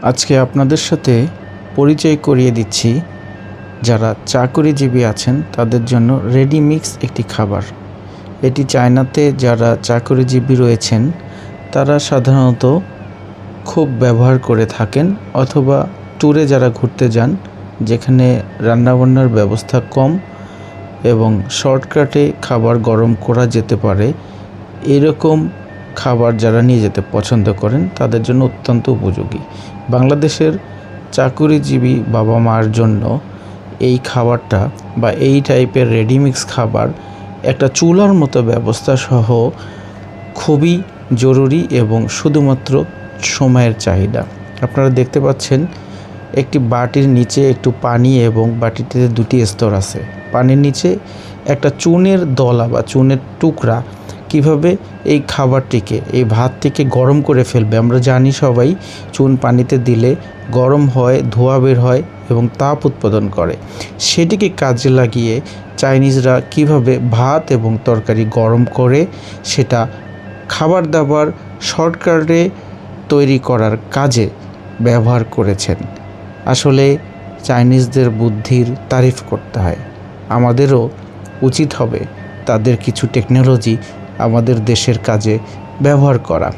আজকে আপনাদের সাথে পরিচয় করিয়ে দিচ্ছি যারা চাকরিজীবী আছেন তাদের জন্য রেডিমিক্স একটি খাবার। এটি চায়নাতে যারা চাকরিজীবী রয়েছেন তারা সাধারণত খুব ব্যবহার করে থাকেন, অথবা ট্যুরে যারা ঘুরতে যান যেখানে রান্নাবান্নার ব্যবস্থা কম এবং শর্টকাটে খাবার গরম করা যেতে পারে, এরকম খাবার যারা নিয়ে যেতে পছন্দ করেন তাদের জন্য অত্যন্ত উপযোগী। বাংলাদেশের চাকরিজীবী বাবা মার জন্য এই খাবারটা বা এই টাইপের রেডিমিক্স খাবার একটা চুলার মতো ব্যবস্থা সহ খুবই জরুরি এবং শুধুমাত্র সময়ের চাহিদা। আপনারা দেখতে পাচ্ছেন একটি বাটির নিচে একটু পানি এবং বাটিতে দুটি স্তর আছে। পানির নিচে একটা চুনের দলা বা চুনের টুকরা কিভাবে এই খাবারটিকে, এই ভাতটিকে গরম করে ফেলবে। আমরা জানি সবাই চুন পানিতে দিলে গরম হয়, ধোঁয়া বের হয় এবং তাপ উৎপাদন করে। সেটিকে কাজে লাগিয়ে চাইনিজরা কিভাবে ভাত এবং তরকারি গরম করে সেটা খাবার দাবার শর্টকাটে তৈরি করার কাজে ব্যবহার করেছেন। আসলে চাইনিজদের বুদ্ধির তারিফ করতে হয়। আমাদেরও উচিত হবে তাদের কিছু টেকনোলজি আমাদের দেশের কাজে ব্যবহার করা।